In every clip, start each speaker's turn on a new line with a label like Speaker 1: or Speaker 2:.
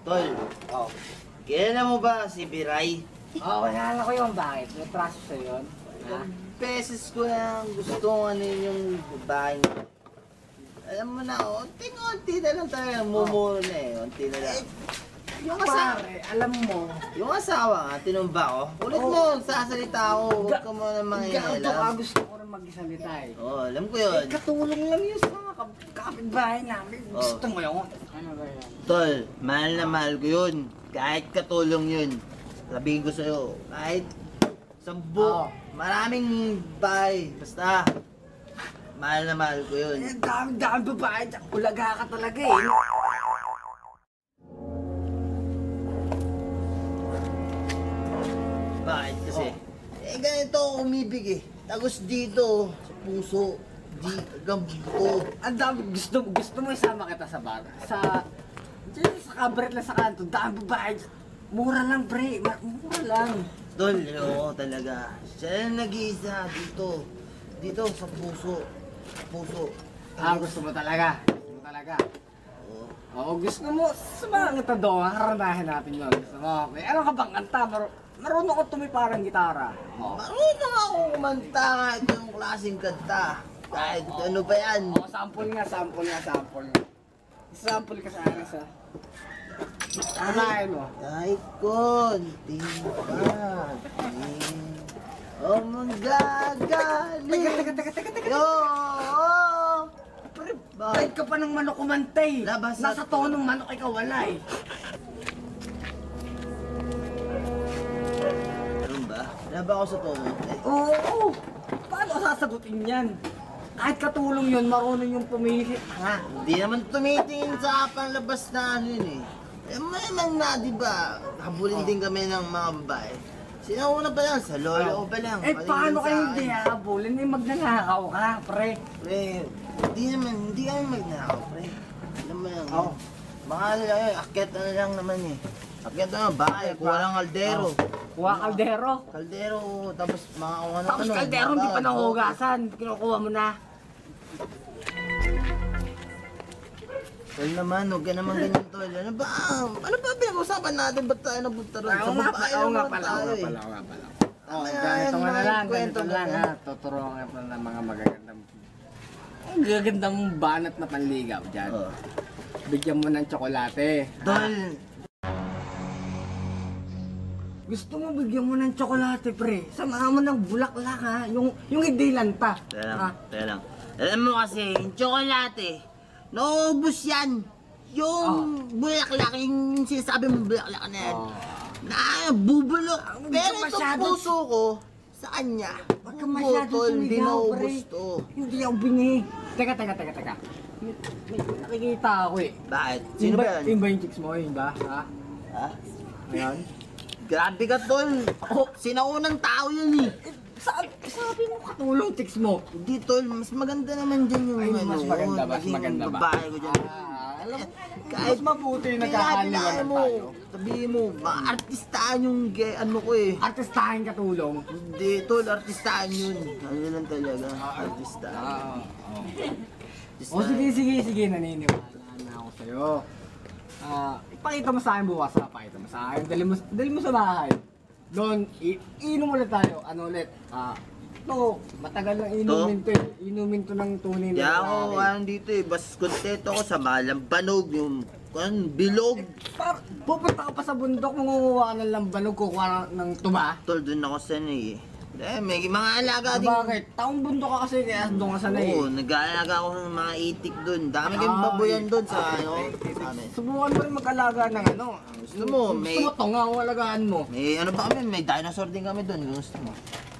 Speaker 1: Tol,
Speaker 2: Oh.
Speaker 1: kilala mo ba si Biray?
Speaker 2: Oo, kilala ko yun. Bakit? May traso sa'yo yun? Ha?
Speaker 1: Ilang beses ko lang gusto ano yung babae niya. Alam mo na, unti-unti na lang talaga, mumuro na eh, unti na lang. Yung asawa,
Speaker 2: Pare, alam mo.
Speaker 1: yung asawa nga, tinumba ko. Ulit mo, sasalita ako, huwag ka mo na
Speaker 2: Ganito ka,
Speaker 1: mangingialam.
Speaker 2: gusto ko rin magsalita eh.
Speaker 1: Oo, alam ko yun.
Speaker 2: Katulong lang yun sa mga kapitbahay namin.
Speaker 1: Oh.
Speaker 2: Gusto mo yun? Ano ba yan?
Speaker 1: Tol, mahal na mahal ko yun. Kahit katulong yun. Sabihin ko sa'yo, kahit
Speaker 2: Oh.
Speaker 1: sambu, maraming bahay. Basta, mahal na mahal ko yun.
Speaker 2: Eh, dami babae. Ulaga ka talaga eh.
Speaker 1: Bakit kasi? Eh ganito ako umibig eh. Tapos dito, sa puso, hanggang buto.
Speaker 2: Ang dami, gusto mo isama kita sa bar? Diyan sa kabaret lang sa kanto, dami babae. Mura lang, pre. Mura lang.
Speaker 1: Tol, oo talaga. Siya na nag-iisa dito. Dito sa puso. Puso.
Speaker 2: Gusto mo talaga. Gusto mo talaga.
Speaker 1: Oo.
Speaker 2: Oo, gusto mo. Sumama kita doon. Karanahin natin yun. Gusto mo. May ano ka bang kanta? Marunong ko tumiparang gitara. Oo.
Speaker 1: Marunong akong kumanta kahit yung klaseng kanta. Kahit ano pa yan.
Speaker 2: Oo, sample nga. Sample ka sa akin sa... Unahin mo.
Speaker 1: Kahit konti pa. Oh, manggagaling.
Speaker 2: Teka.
Speaker 1: Yo!
Speaker 2: Kahit ka pa ng manok kumantay.
Speaker 1: Labas
Speaker 2: Nasa
Speaker 1: at-
Speaker 2: tonong manok ikaw wala eh.
Speaker 1: Ano ba? Laba ako sa tono.
Speaker 2: Oo! Paano sasagutin yan? Kahit katulong yun, marunong yung pumili. Ha?
Speaker 1: Hindi naman tumitingin sa panlabas na ano yun eh. Eh, naman na, di ba? Habulin din kami ng mga babae. Sinauna pa lang, sa lolo ko pa lang.
Speaker 2: Eh
Speaker 1: Palingin
Speaker 2: paano
Speaker 1: sa
Speaker 2: kayo
Speaker 1: akin.
Speaker 2: hindi hahabulin? Eh magnanakaw ka, pre.
Speaker 1: Pre, hindi kami magnakaw, pre. Alam mo lang,
Speaker 2: Oo.
Speaker 1: mga ano lang yun, akyat na lang naman eh. Akyat na lang, bahay, kuha lang kaldero.
Speaker 2: Kuha kaldero.
Speaker 1: Kaldero, tapos mga kung ano.
Speaker 2: Tapos kaldero hindi pa nahugasan. Kinukuha mo na.
Speaker 1: Tol naman, huwag ka naman ganyan tol. Ano ba? Ano ba pinag-usapan natin? Ba't tayo napunta ron? Sa babae naman tayo eh.
Speaker 2: Oh,
Speaker 1: Ayan,
Speaker 2: ganito nga na
Speaker 1: mga
Speaker 2: lang,
Speaker 1: kwento
Speaker 2: ganito lang
Speaker 1: na
Speaker 2: ha. Tuturuan ka pa ng mga magagandang banat na panligaw dyan.
Speaker 1: Oh.
Speaker 2: Bigyan mo ng tsokolate.
Speaker 1: Tol,
Speaker 2: Gusto mo bigyan mo ng tsokolate, pre. Samahan mo ng bulaklak ha. Yung hindi lanta.
Speaker 1: teka lang. Alam mo kasi, yung tsokolate, naubos yan. Yung bulaklak, yung sinasabi mong bulaklak na yan. Na, bubulok.
Speaker 2: Huwag
Speaker 1: Pero
Speaker 2: ka
Speaker 1: itong
Speaker 2: masyadong-
Speaker 1: puso ko, sa kanya.
Speaker 2: Huwag ka masyadong
Speaker 1: Tol, hindi
Speaker 2: sumigaw,
Speaker 1: naubos
Speaker 2: pre.
Speaker 1: to.
Speaker 2: Hindi ako bingi. Teka. May nakikita ako eh.
Speaker 1: Bakit? Sino ba yan?
Speaker 2: Yung ba yung chicks mo? Yung ba? Ha?
Speaker 1: Ha?
Speaker 2: Ayan.
Speaker 1: Grabe ka, Tol. Oh, sinaunang tao yan eh.
Speaker 2: Sabi mo katulong chicks mo.
Speaker 1: Hindi, Tol. Mas maganda naman dyan yung
Speaker 2: Ay, mas maganda ba? Mas
Speaker 1: naging
Speaker 2: maganda ba?
Speaker 1: babae ko dyan.
Speaker 2: Alam mo,
Speaker 1: Kahit
Speaker 2: mas mabuti yung
Speaker 1: pinapinaan
Speaker 2: nagkakaliwanan
Speaker 1: mo,
Speaker 2: tayo.
Speaker 1: sabihin mo, artistahan yung ano ko eh.
Speaker 2: Artistahin katulong.
Speaker 1: Hindi, Tol, artistahan yun. Ano lang talaga, artistahan.
Speaker 2: O sige, naniniwala na ako sa'yo. Ipakita mo sa akin bukas ha, pakita mo sa akin. Dali mo sa bahay. Doon, inom ulit tayo. Ano ulit? Matagal lang inumin to eh. Inumin to ng tunay na
Speaker 1: Kaya ako,
Speaker 2: lalaki.
Speaker 1: dito eh, bas kontento ko sa malambanog, yung bilog.
Speaker 2: Pupunta ka pa sa bundok, mangunguha ka ng lambanog, kukuha ng tuba.
Speaker 1: Tol, dun ako sanay eh. May mga alaga din.
Speaker 2: Bakit? Taong bundok ka kasi kaya doon ka sanay.
Speaker 1: Oo, nag-aalaga ako ng mga itik dun. Dami kayong baboyan dun sa ano, sa amin.
Speaker 2: Subukan mo rin mag-alaga ng ano.
Speaker 1: Gusto mo, may...
Speaker 2: Gusto mo tonga ang alagaan mo.
Speaker 1: May ano pa kami, may dinosaur din kami dun. Gusto mo?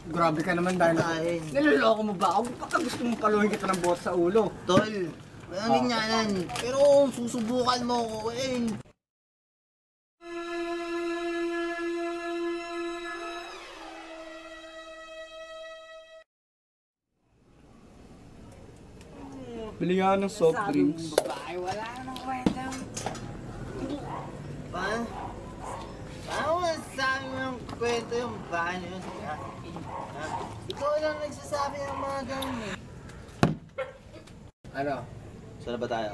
Speaker 2: Grabe ka naman dahil
Speaker 1: Ay.
Speaker 2: niloloko mo ba ako? Baka gusto mong paluhin kita ng bot sa ulo.
Speaker 1: Tol, walang ganyanan. Pero kung susubukan mo ko,
Speaker 3: Bili nga ng soft drinks.
Speaker 2: Babae, wala nang kwenta.
Speaker 1: Paano masasabi mo yung kwento yung bahay na yun? Ha? Ikaw lang nagsasabi ng mga ganun eh.
Speaker 2: Ano?
Speaker 1: Saan na ba tayo?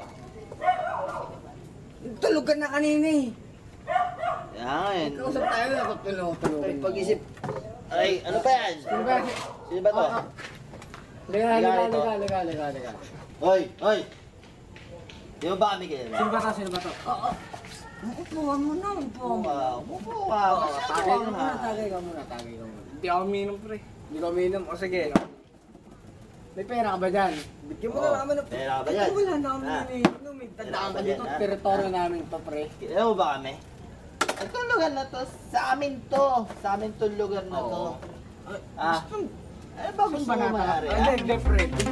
Speaker 2: Tulog ka na kanina eh.
Speaker 1: Yan.
Speaker 2: Kausap tayo na tutulong.
Speaker 1: Ay, pag-isip. Ay, ano ba yan?
Speaker 2: Sino ba?
Speaker 1: Sino ba to?
Speaker 2: Liga.
Speaker 1: Hoy, hoy! Di ba kami kayo?
Speaker 2: Sino ba to?
Speaker 4: Upuan mo na, upuan mo.
Speaker 1: Upo ka.
Speaker 2: Tagay ka muna. Hindi ako uminom, pre. Hindi ko uminom. O sige. May pera ka ba dyan? Bigyan mo na namin ng
Speaker 1: Pera ba yan?
Speaker 2: Wala na kami
Speaker 1: Ah.
Speaker 2: iniinom. Tandaan ka dito. Teritoryo namin to, pre.
Speaker 1: Alam mo ba kami? Itong lugar na to, sa amin to. Sa amin to lugar na to. Ah. Ano ba gusto mo mangyari?
Speaker 2: Hindi, pre.
Speaker 1: Ito,